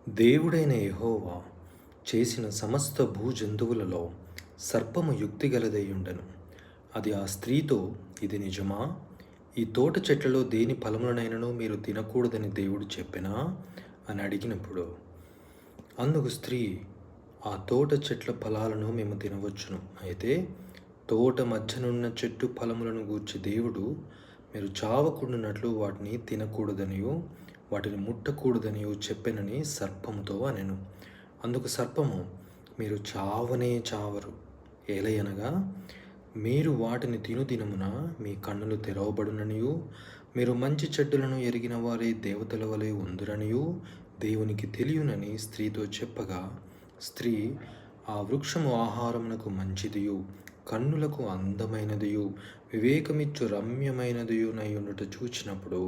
దేవుడైన యెహోవా చేసిన సమస్త భూజంతువులలో సర్పము యుక్తిగలదయ్యుండెను. అది ఆ స్త్రీతో, ఇది నిజమా? ఈ తోట చెట్లలో దేని ఫలములనైనను మీరు తినకూడదని దేవుడు చెప్పెనా అని అడిగినప్పుడు, అందుకు స్త్రీ, ఆ తోట చెట్ల ఫలాలను మేము తినవచ్చును. అయితే తోట మధ్యనున్న చెట్టు ఫలములను గూర్చి దేవుడు మీరు చావకుండునట్లు వాటిని తినకూడదనియు వాటిని ముట్టకూడదనియు చెప్పెనని సర్పముతో అనెను. అందుకు సర్పము, మీరు చావనే చావరు. ఏలయనగా మీరు వాటిని తినుదినమున మీ కన్నులు తెరవబడుననియు మీరు మంచి చెడ్డలను ఎరిగిన వారే దేవతల వలె ఉందురనియు దేవునికి తెలియనని స్త్రీతో చెప్పగా, స్త్రీ, ఆ వృక్షము ఆహారమునకు మంచిదియు కన్నులకు అందమైనదియు వివేకమిచ్చు రమ్యమైనదియునయుండుట చూచినప్పుడు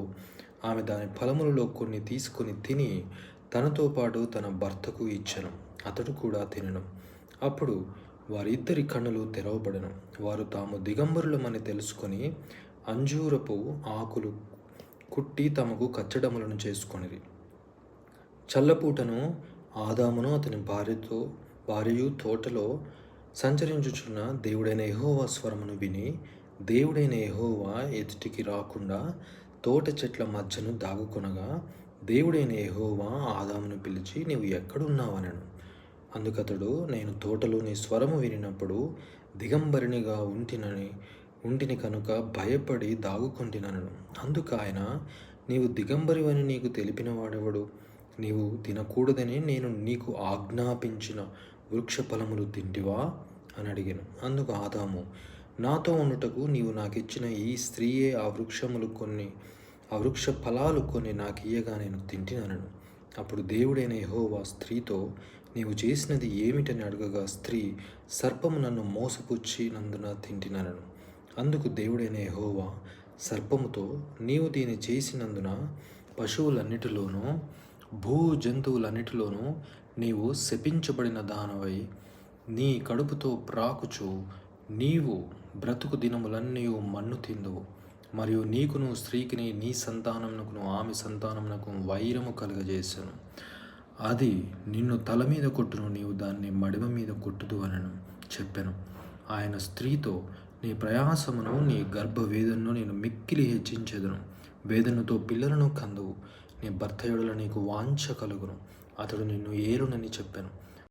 ఆమె దాని ఫలములలో కొన్ని తీసుకొని తిని తనతో పాటు తన భర్తకు ఇచ్చెను. అతడు కూడా తినెను. అప్పుడు వారిద్దరి కన్నులు తెరవబడెను. వారు తాము దిగంబరులమని తెలుసుకొని అంజూరపు ఆకులు కుట్టి తమకు కచ్చడములను చేసుకొనిరి. చల్లపూటను ఆదామును అతని భార్యయు తోటలో సంచరించుచున్న దేవుడైన యెహోవా స్వరమును విని, దేవుడైన యెహోవా ఎదుటికి రాకుండా తోట చెట్ల మధ్యను దాగుకొనగా, దేవుడైన యెహోవా ఆదామును పిలిచి, నీవు ఎక్కడున్నావనెను. అందుకతడు, నేను తోటలో నీ స్వరము వినినప్పుడు దిగంబరినిగా ఉంటిని కనుక భయపడి దాగుకొంటినను. అందుకు ఆయన, నీవు దిగంబరివని నీకు తెలిపిన వాడెవడు? నీవు తినకూడదని నేను నీకు ఆజ్ఞాపించిన వృక్ష ఫలములు తింటివా అని అడిగాను. అందుకు ఆదాము, నాతో ఉండుటకు నీవు నాకిచ్చిన ఈ స్త్రీయే ఆ వృక్ష ఫలాలు కొన్ని నాకు ఇయ్యగా నేను తింటినను. అప్పుడు దేవుడైన యెహోవా స్త్రీతో, నీవు చేసినది ఏమిటని అడగగా, స్త్రీ, సర్పము నన్ను మోసపుచ్చినందున తింటినను. అందుకు దేవుడైన యెహోవా సర్పముతో, నీవు దీన్ని చేసినందున పశువులన్నిటిలోనూ భూజంతువులన్నిటిలోనూ నీవు శపించబడిన దానవై నీ కడుపుతో ప్రాకుచు నీవు బ్రతుకు దినములన్నీ మన్ను తిందువు. మరియు నీకును స్త్రీకిని నీ సంతానమునకును ఆమె సంతానమునకు వైరము కలుగజేశాను. అది నిన్ను తల మీద కొట్టును, నీవు దాన్ని మడిమ మీద కొట్టుదు అనను చెప్పెను. ఆయన స్త్రీతో, నీ ప్రయాసమును నీ గర్భవేదనను నేను మిక్కిలి హెచ్చించెదను. వేదనతో పిల్లలను కందువు. నీ భర్త యొడల నీకు వాంఛ కలుగును, అతడు నిన్ను ఏలునని చెప్పెను.